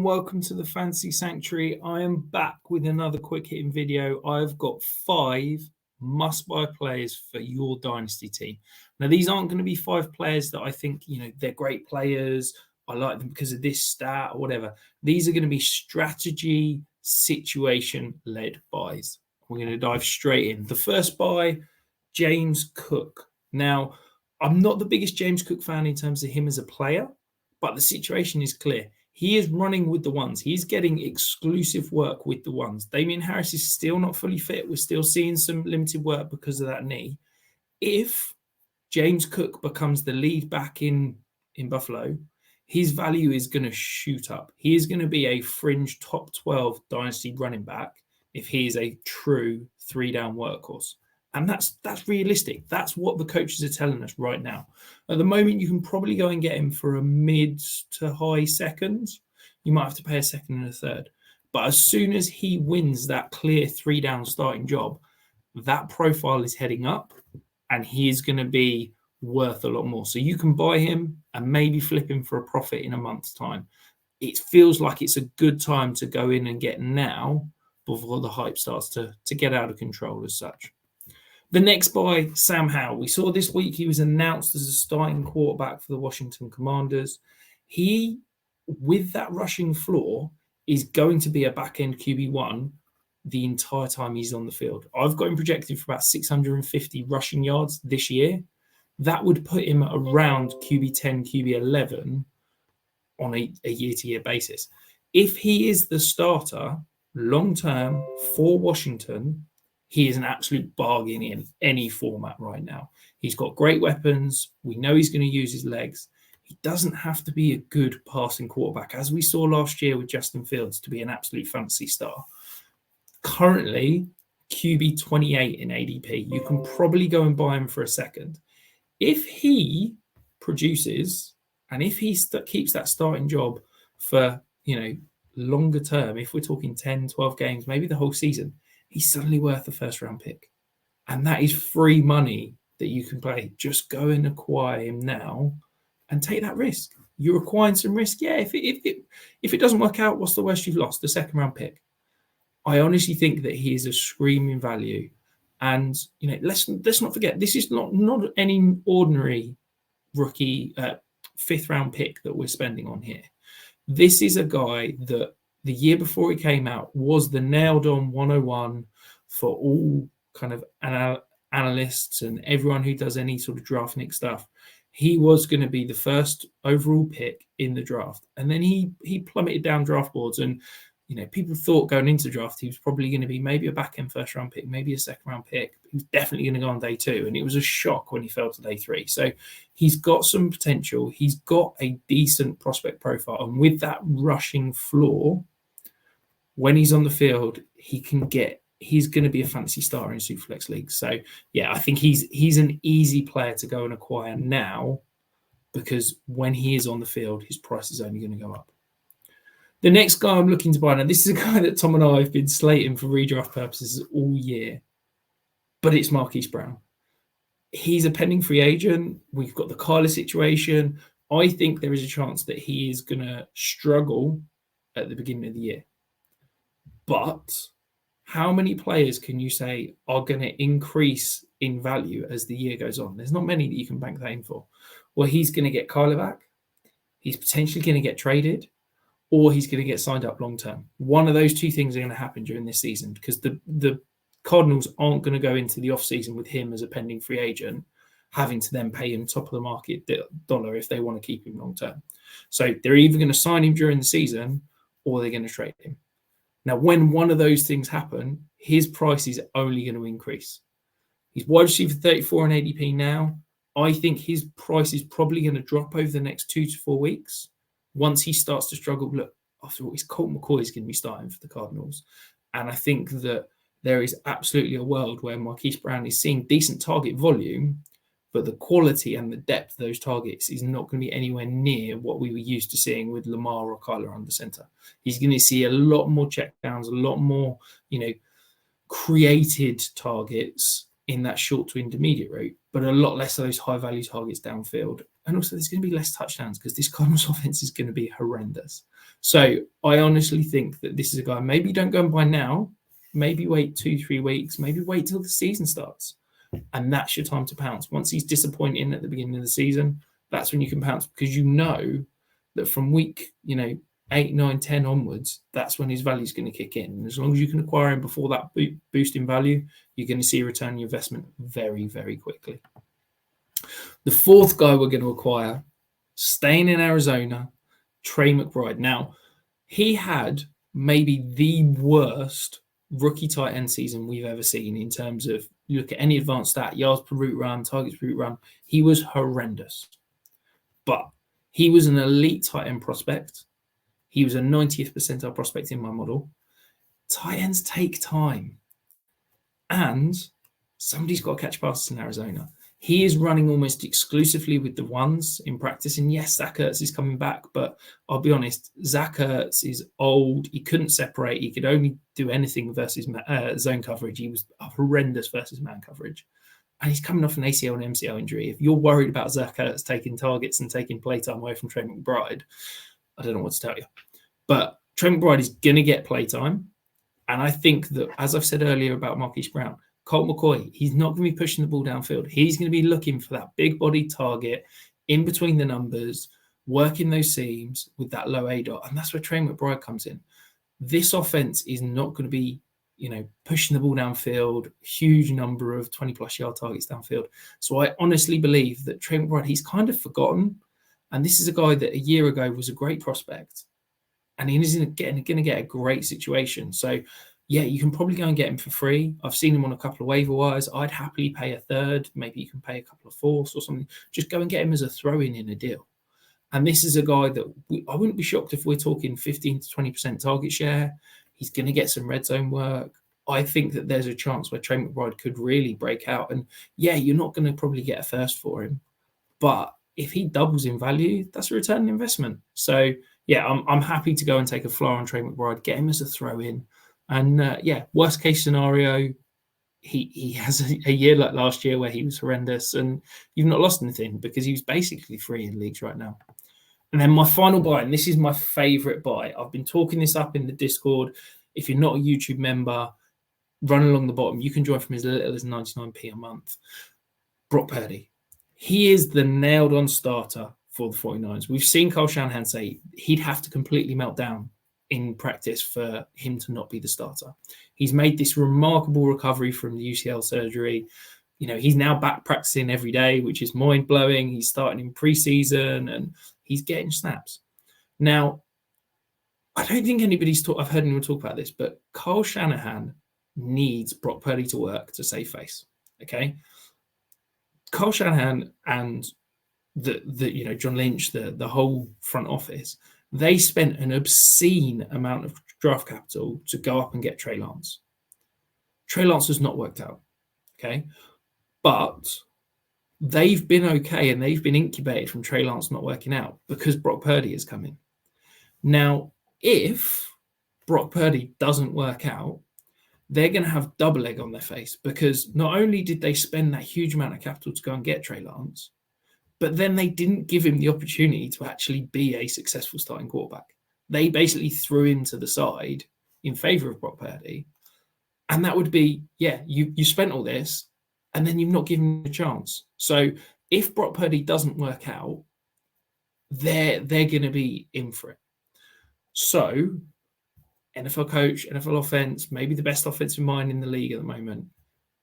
welcome to the Fantasy Sanctuary. I am back with another quick hitting video. I've got 5 must-buy players for your Dynasty team. Now, these aren't going to be 5 players that I think, they're great players. I like them because of this stat or whatever. These are going to be strategy, situation-led buys. We're going to dive straight in. The first buy, James Cook. Now, I'm not the biggest James Cook fan in terms of him as a player, but the situation is clear. He is running with the ones. He's getting exclusive work with the ones. Damian Harris is still not fully fit. We're still seeing some limited work because of that knee. If James Cook becomes the lead back in Buffalo, his value is going to shoot up. He is going to be a fringe top 12 Dynasty running back if he is a true 3-down workhorse. And that's realistic. That's what the coaches are telling us right now. At the moment, you can probably go and get him for a mid to high second. You might have to pay a second and a third. But as soon as he wins that clear 3-down starting job, that profile is heading up and he is going to be worth a lot more. So you can buy him and maybe flip him for a profit in a month's time. It feels like it's a good time to go in and get now before the hype starts to get out of control as such. The next buy, Sam Howell. We saw this week he was announced as a starting quarterback for the Washington Commanders. He, with that rushing floor, is going to be a back-end QB1 the entire time he's on the field. I've got him projected for about 650 rushing yards this year. That would put him around QB10, QB11 on a year-to-year basis. If he is the starter long-term for Washington, he is an absolute bargain in any format right now. He's got great weapons. We know he's going to use his legs. He doesn't have to be a good passing quarterback, as we saw last year with Justin Fields, to be an absolute fantasy star. Currently, QB 28 in ADP. You can probably go and buy him for a second. If he produces and if he keeps that starting job for, longer term, if we're talking 10, 12 games, maybe the whole season, he's suddenly worth a first-round pick. And that is free money that you can play. Just go and acquire him now and take that risk. You're acquiring some risk. Yeah, if it doesn't work out, what's the worst you've lost? The second-round pick. I honestly think that he is a screaming value. And, let's not forget, this is not any ordinary rookie fifth-round pick that we're spending on here. This is a guy that the year before he came out was the nailed-on 101 for all kind of analysts and everyone who does any sort of draftnik stuff. He was going to be the first overall pick in the draft. And then he plummeted down draft boards. And, people thought going into the draft he was probably going to be maybe a back-end first-round pick, maybe a second-round pick. He was definitely going to go on day 2. And it was a shock when he fell to day 3. So he's got some potential. He's got a decent prospect profile. And with that rushing floor, when he's on the field, he's going to be a fantasy star in Superflex leagues. So, yeah, I think he's an easy player to go and acquire now because when he is on the field, his price is only going to go up. The next guy I'm looking to buy, now this is a guy that Tom and I have been slating for redraft purposes all year, but it's Marquise Brown. He's a pending free agent. We've got the Kyler situation. I think there is a chance that he is going to struggle at the beginning of the year. But how many players can you say are going to increase in value as the year goes on? There's not many that you can bank that in for. Well, he's going to get Kyler back. He's potentially going to get traded, or he's going to get signed up long term. One of those two things are going to happen during this season because the Cardinals aren't going to go into the offseason with him as a pending free agent, having to then pay him top of the market dollar if they want to keep him long term. So they're either going to sign him during the season or they're going to trade him. Now, when one of those things happen, his price is only going to increase. He's wide receiver 34 in ADP now. I think his price is probably going to drop over the next 2 to 4 weeks. Once he starts to struggle, look, after all, Colt McCoy is going to be starting for the Cardinals. And I think that there is absolutely a world where Marquise Brown is seeing decent target volume, but the quality and the depth of those targets is not going to be anywhere near what we were used to seeing with Lamar or Kyler under center. He's going to see a lot more checkdowns, a lot more, created targets in that short to intermediate route, but a lot less of those high value targets downfield. And also there's going to be less touchdowns because this Cardinals offense is going to be horrendous. So I honestly think that this is a guy, maybe don't go and buy now, maybe wait 2-3 weeks, maybe wait till the season starts. And that's your time to pounce. Once he's disappointing at the beginning of the season, that's when you can pounce, because you know that from week, 8, 9, 10 onwards, that's when his value is going to kick in. And as long as you can acquire him before that boost in value, you're going to see a return on your investment very, very quickly. The fourth guy we're going to acquire, staying in Arizona, Trey McBride. Now, he had maybe the worst rookie tight end season we've ever seen in terms of, you look at any advanced stat, yards per route run, targets per route run, he was horrendous. But he was an elite tight end prospect. He was a 90th percentile prospect in my model. Tight ends take time. And somebody's got to catch passes in Arizona. He is running almost exclusively with the ones in practice. And yes, Zach Ertz is coming back, but I'll be honest, Zach Ertz is old. He couldn't separate. He could only do anything versus zone coverage. He was horrendous versus man coverage. And he's coming off an ACL and MCL injury. If you're worried about Zach Ertz taking targets and taking playtime away from Trey McBride, I don't know what to tell you. But Trey McBride is going to get playtime. And I think that, as I've said earlier about Marquise Brown, Colt McCoy, he's not going to be pushing the ball downfield. He's going to be looking for that big body target in between the numbers, working those seams with that low ADOT. And that's where Trey McBride comes in. This offense is not going to be, pushing the ball downfield, huge number of 20-plus yard targets downfield. So I honestly believe that Trey McBride, he's kind of forgotten. And this is a guy that a year ago was a great prospect. And he's going to get a great situation. So, yeah, you can probably go and get him for free. I've seen him on a couple of waiver wires. I'd happily pay a third. Maybe you can pay a couple of fourths or something. Just go and get him as a throw-in in a deal. And this is a guy that I wouldn't be shocked if we're talking 15 to 20% target share. He's going to get some red zone work. I think that there's a chance where Trey McBride could really break out. And, yeah, you're not going to probably get a first for him. But if he doubles in value, that's a return on investment. So, yeah, I'm happy to go and take a flyer on Trey McBride, get him as a throw-in. And, worst case scenario, he has a year like last year where he was horrendous and you've not lost anything because he was basically free in leagues right now. And then my final buy, and this is my favorite buy. I've been talking this up in the Discord. If you're not a YouTube member, run along the bottom. You can join from as little as 99p a month. Brock Purdy. He is the nailed-on starter for the 49ers. We've seen Kyle Shanahan say he'd have to completely melt down in practice for him to not be the starter. He's made this remarkable recovery from the UCL surgery. He's now back practicing every day, which is mind-blowing. He's starting in preseason and he's getting snaps. Now, I don't think I've heard anyone talk about this, but Kyle Shanahan needs Brock Purdy to work to save face. Okay? Kyle Shanahan and the John Lynch, the whole front office, they spent an obscene amount of draft capital to go up and get Trey Lance. Trey Lance has not worked out, okay? But they've been okay and they've been incubated from Trey Lance not working out because Brock Purdy is coming. Now, if Brock Purdy doesn't work out, they're going to have double egg on their face because not only did they spend that huge amount of capital to go and get Trey Lance, but then they didn't give him the opportunity to actually be a successful starting quarterback. They basically threw him to the side in favor of Brock Purdy. And that would be, you spent all this and then you've not given him a chance. So if Brock Purdy doesn't work out, they're going to be in for it. So NFL coach, NFL offense, maybe the best offensive mind in the league at the moment,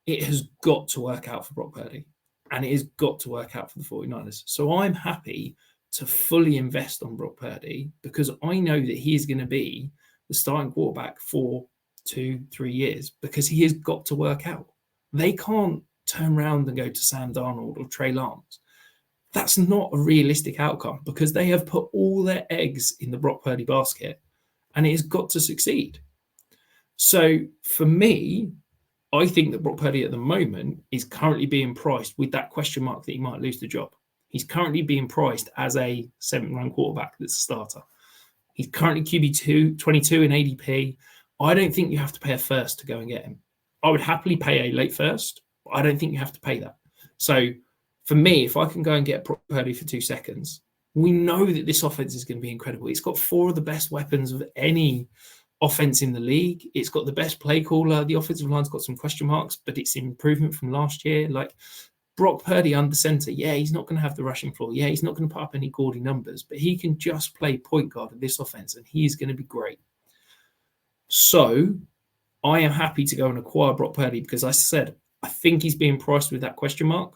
it has got to work out for Brock Purdy. And it has got to work out for the 49ers. So I'm happy to fully invest on Brock Purdy because I know that he is going to be the starting quarterback for 2-3 years because he has got to work out. They can't turn around and go to Sam Darnold or Trey Lance. That's not a realistic outcome because they have put all their eggs in the Brock Purdy basket and it has got to succeed. So for me, I think that Brock Purdy at the moment is currently being priced with that question mark that he might lose the job. He's currently being priced as a 7th-round quarterback that's a starter. He's currently QB 22 in ADP. I don't think you have to pay a first to go and get him. I would happily pay a late first, but I don't think you have to pay that. So for me, if I can go and get Brock Purdy for 2 seconds, We know that this offense is going to be incredible. It's got 4 of the best weapons of any offense in the league. It's got the best play caller. The offensive line's got some question marks, but it's an improvement from last year. Like Brock Purdy under center, yeah, he's not going to have the rushing floor. Yeah, he's not going to put up any gaudy numbers, but he can just play point guard of this offense, and he is going to be great. So I am happy to go and acquire Brock Purdy because I said, I think he's being priced with that question mark.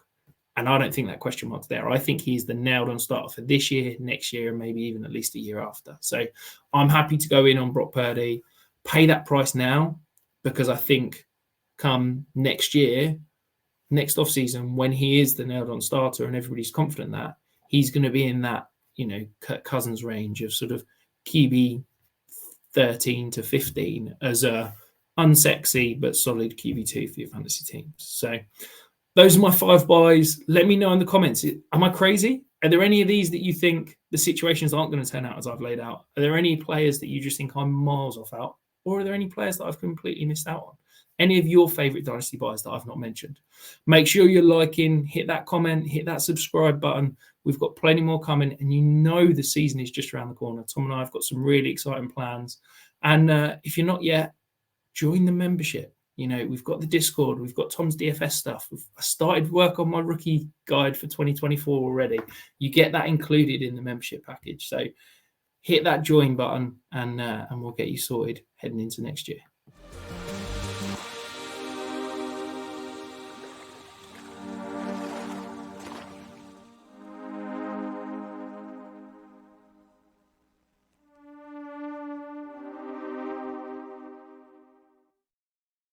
And I don't think that question mark's there. I think he's the nailed-on starter for this year, next year, and maybe even at least a year after. So I'm happy to go in on Brock Purdy, pay that price now, because I think come next year, next offseason, when he is the nailed-on starter and everybody's confident that, he's going to be in that, Kirk Cousins range of sort of QB 13 to 15 as a unsexy but solid QB2 for your fantasy teams. So those are my 5 buys. Let me know in the comments. Am I crazy? Are there any of these that you think the situations aren't going to turn out as I've laid out? Are there any players that you just think I'm miles off out? Or are there any players that I've completely missed out on? Any of your favorite dynasty buys that I've not mentioned? Make sure you're liking, hit that comment, hit that subscribe button. We've got plenty more coming, and the season is just around the corner. Tom and I have got some really exciting plans. And if you're not yet, join the membership. We've got the Discord. We've got Tom's DFS stuff. I started work on my rookie guide for 2024 already. You get that included in the membership package. So hit that join button and we'll get you sorted heading into next year.